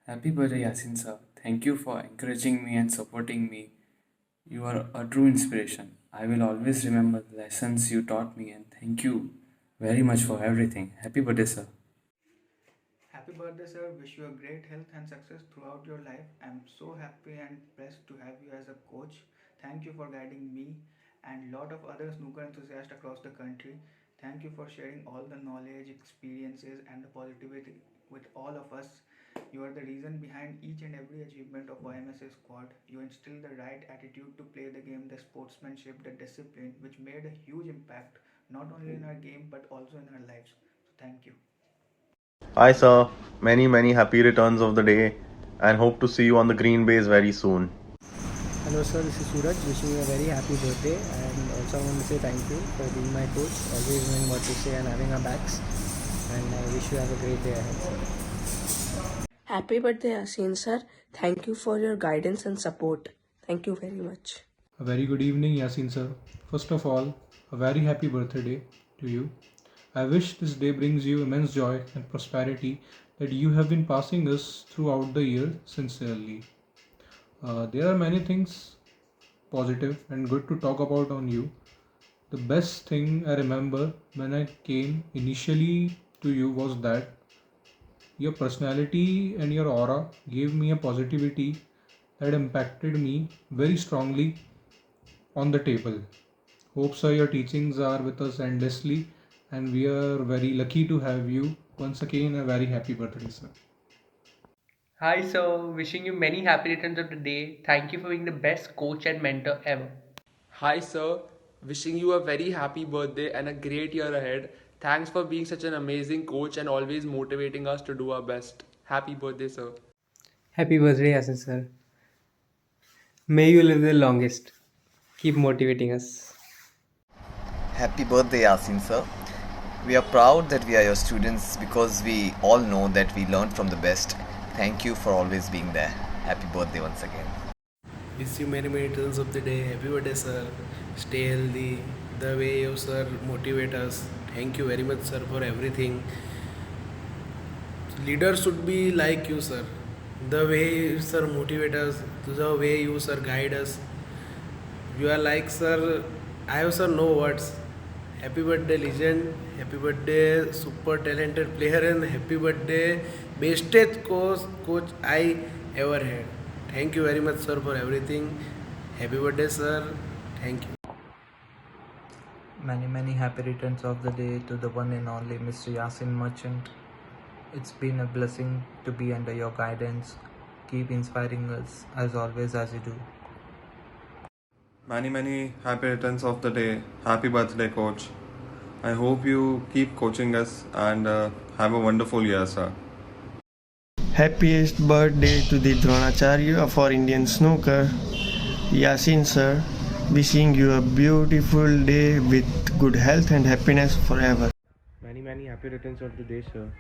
Happy birthday, Yasin sir. Thank you for encouraging me and supporting me. You are a true inspiration. I will always remember the lessons you taught me and thank you very much for everything. Happy birthday, sir. Happy birthday, sir. Wish you a great health and success throughout your life. I'm so happy and blessed to have you as a coach. Thank you for guiding me and lot of other snooker enthusiasts across the country. Thank you for sharing all the knowledge, experiences, and the positivity with all of us. You are the reason behind each and every achievement of YMSA squad. You instill the right attitude to play the game, the sportsmanship, the discipline, which made a huge impact not only in our game but also in our lives. So thank you. Hi, sir. Many happy returns of the day and hope to see you on the green base very soon. Hello sir, this is Suraj wishing you a very happy birthday, and also I want to say thank you for being my coach, always knowing what to say and having our backs, and I wish you have a great day ahead sir. Happy birthday, Yasin sir. Thank you for your guidance and support. Thank you very much. A very good evening, Yasin sir. First of all, a very happy birthday to you. I wish this day brings you immense joy and prosperity that you have been passing us throughout the year sincerely. There are many things positive and good to talk about on you. The best thing I remember when I came initially to you was that your personality and your aura gave me a positivity that impacted me very strongly on the table. Hope, sir, your teachings are with us endlessly, and we are very lucky to have you. Once again, a very happy birthday, sir. Hi, sir. Wishing you many happy returns of the day. Thank you for being the best coach and mentor ever. Hi, sir. Wishing you a very happy birthday and a great year ahead. Thanks for being such an amazing coach and always motivating us to do our best. Happy birthday, sir. Happy birthday, Yasin sir. May you live the longest. Keep motivating us. Happy birthday, Yasin sir. We are proud that we are your students because we all know that we learned from the best. Thank you for always being there. Happy birthday once again. Wish you many returns of the day. Happy birthday, sir. Stay healthy. The way you, sir, motivate us. Thank you very much, sir, for everything. Leaders should be like you, sir. The way you, sir, motivate us, the way you, sir, guide us. You are like, sir, I have, sir, no words. Happy birthday, legend. Happy birthday, super talented player, and happy birthday, bestest coach I ever had. Thank you very much, sir, for everything. Happy birthday, sir. Thank you. Many happy returns of the day to the one and only Mr. Yasin Merchant. It's been a blessing to be under your guidance. Keep inspiring us as always as you do. Many happy returns of the day. Happy birthday, coach. I hope you keep coaching us and have a wonderful year, sir. Happiest birthday to the Dronacharya for Indian snooker. Yasin sir, wishing you a beautiful day with good health and happiness forever. Many happy returns of the day, sir.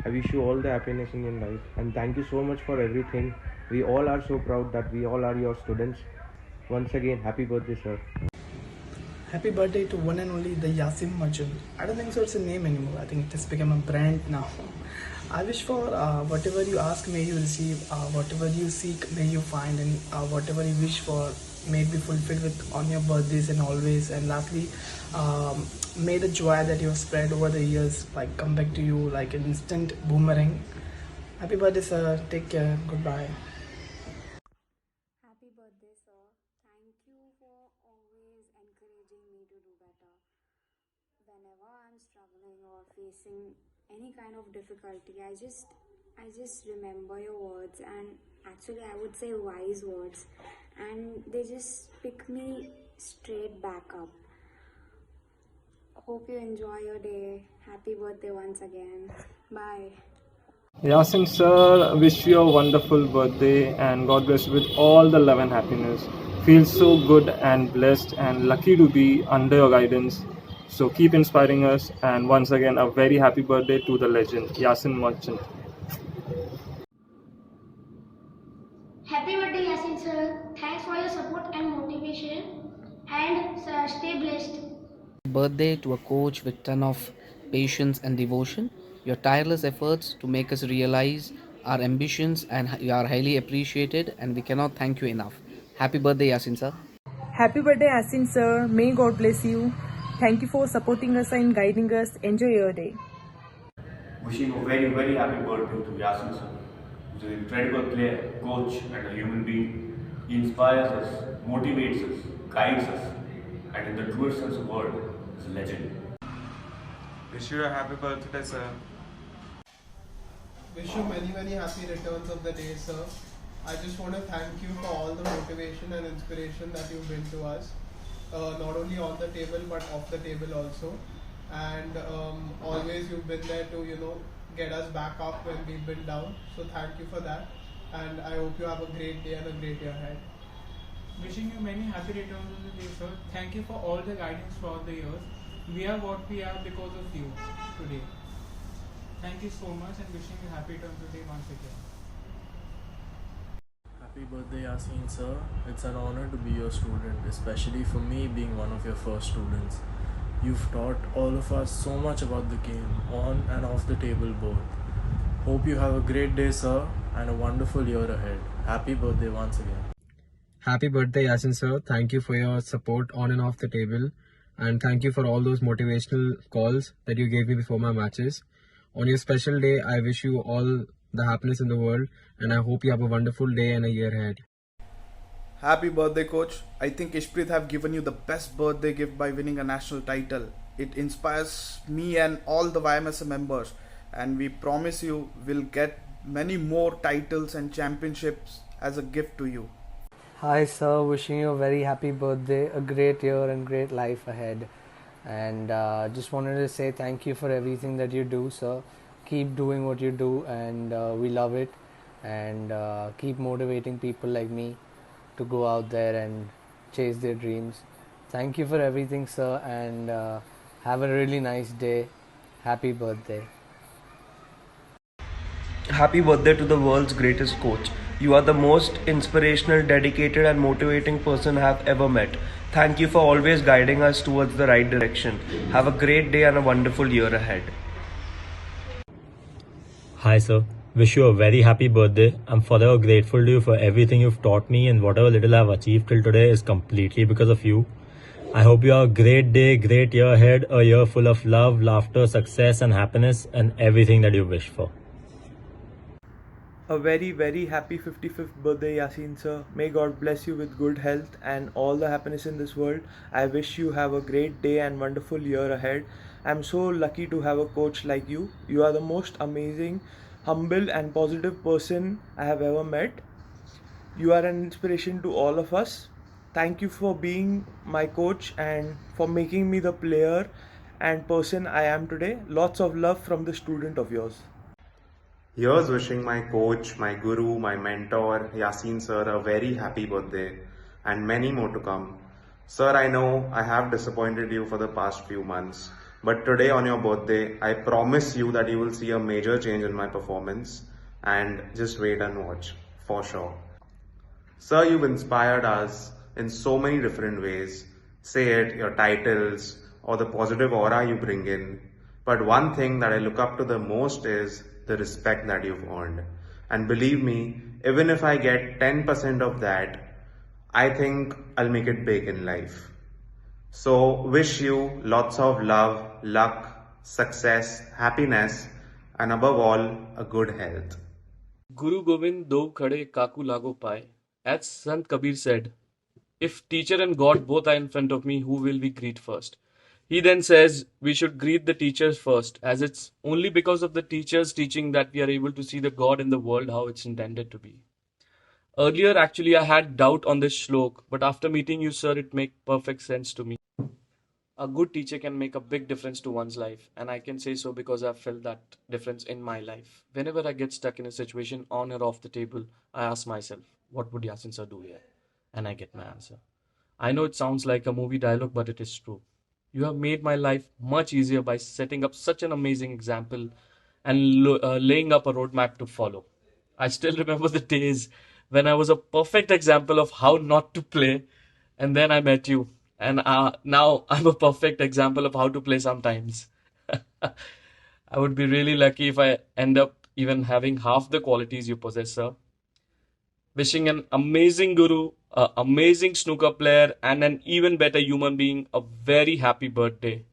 I wish you all the happiness in your life and thank you so much for everything. We all are so proud that we all are your students. Once again, happy birthday, sir. Happy birthday to one and only the Yasin Merchant. I don't think so it's a name anymore. I think it has become a brand now. I wish for whatever you ask, may you receive. Whatever you seek, may you find. And whatever you wish for, may it be fulfilled with on your birthdays and always. And lastly, may the joy that you have spread over the years like come back to you like an instant boomerang. Happy birthday, sir. Take care. Goodbye. Happy birthday, sir. Thank you for always encouraging me to do better. Whenever I'm struggling or facing any kind of difficulty, I just remember your words, and actually I would say wise words, and they just pick me straight back up. Hope you enjoy your day. Happy birthday once again. Bye. Yasin sir, wish you a wonderful birthday and God bless you with all the love and happiness. Feel so good and blessed and lucky to be under your guidance. So keep inspiring us, and once again a very happy birthday to the legend Yasin Merchant. Happy birthday, Yasin sir. Thanks for your support and motivation. And sir, stay blessed. Birthday to a coach with ton of patience and devotion. Your tireless efforts to make us realize our ambitions, and you are highly appreciated, and we cannot thank you enough. Happy birthday, Yasin sir. Happy birthday, Asin sir. May God bless you. Thank you for supporting us and guiding us. Enjoy your day. Wishing a very, very happy birthday to Yasin sir. He's an incredible player, coach, and a human being. He inspires us, motivates us, guides us, and in the truest sense of the word, is a legend. Wish you a happy birthday, sir. Wish you many, many happy returns of the day, sir. I just want to thank you for all the motivation and inspiration that you bring to us, not only on the table but off the table also. And always you've been there to, get us back up when we've been down. So thank you for that. And I hope you have a great day and a great year ahead. Wishing you many happy returns of the day, sir. Thank you for all the guidance throughout the years. We are what we are because of you today. Thank you so much and wishing you happy returns of the day once again. Happy birthday, Yasin sir. It's an honor to be your student, especially for me being one of your first students. You've taught all of us so much about the game, on and off the table both. Hope you have a great day, sir, and a wonderful year ahead. Happy birthday once again. Happy birthday, Yasin sir. Thank you for your support on and off the table. And thank you for all those motivational calls that you gave me before my matches. On your special day, I wish you all the happiness in the world, and I hope you have a wonderful day and a year ahead. Happy birthday, coach. I think Ishpreet have given you the best birthday gift by winning a national title. It inspires me and all the YMSA members, and we promise you we'll get many more titles and championships as a gift to you. Hi sir, wishing you a very happy birthday, a great year and great life ahead. And just wanted to say thank you for everything that you do, sir. Keep doing what you do, and we love it. And keep motivating people like me to go out there and chase their dreams. Thank you for everything, sir, and have a really nice day. Happy birthday. Happy birthday to the world's greatest coach. You are the most inspirational, dedicated, and motivating person I have ever met. Thank you for always guiding us towards the right direction. Have a great day and a wonderful year ahead. Hi, sir. Wish you a very happy birthday. I'm forever grateful to you for everything you've taught me, and whatever little I've achieved till today is completely because of you. I hope you have a great day, great year ahead, a year full of love, laughter, success, and happiness, and everything that you wish for. A very, very happy 55th birthday, Yasin sir. May God bless you with good health and all the happiness in this world. I wish you have a great day and wonderful year ahead. I'm so lucky to have a coach like you. You are the most amazing, humble and positive person I have ever met. You are an inspiration to all of us. Thank you for being my coach and for making me the player and person I am today. Lots of love from the student of yours. Here's wishing my coach, my guru, my mentor, Yasin sir, a very happy birthday and many more to come. Sir, I know I have disappointed you for the past few months, but today on your birthday, I promise you that you will see a major change in my performance, and just wait and watch, for sure. Sir, you've inspired us in so many different ways, say it, your titles, or the positive aura you bring in. But one thing that I look up to the most is the respect that you've earned. And believe me, even if I get 10% of that, I think I'll make it big in life. So wish you lots of love, luck, success, happiness, and above all, a good health. Guru Govind do khade kaku lago pai. As Sant Kabir said, if teacher and God both are in front of me, who will we greet first? He then says we should greet the teachers first, as it's only because of the teachers teaching that we are able to see the God in the world how it's intended to be. Earlier, actually, I had doubt on this shlok, but after meeting you, sir, it makes perfect sense to me. A good teacher can make a big difference to one's life, and I can say so because I've felt that difference in my life. Whenever I get stuck in a situation on or off the table, I ask myself, what would Yasin sir do here? And I get my answer. I know it sounds like a movie dialogue, but it is true. You have made my life much easier by setting up such an amazing example and laying up a roadmap to follow. I still remember the days when I was a perfect example of how not to play, and then I met you, and now I'm a perfect example of how to play sometimes. I would be really lucky if I end up even having half the qualities you possess, sir. Wishing an amazing guru, an amazing snooker player, and an even better human being a very happy birthday.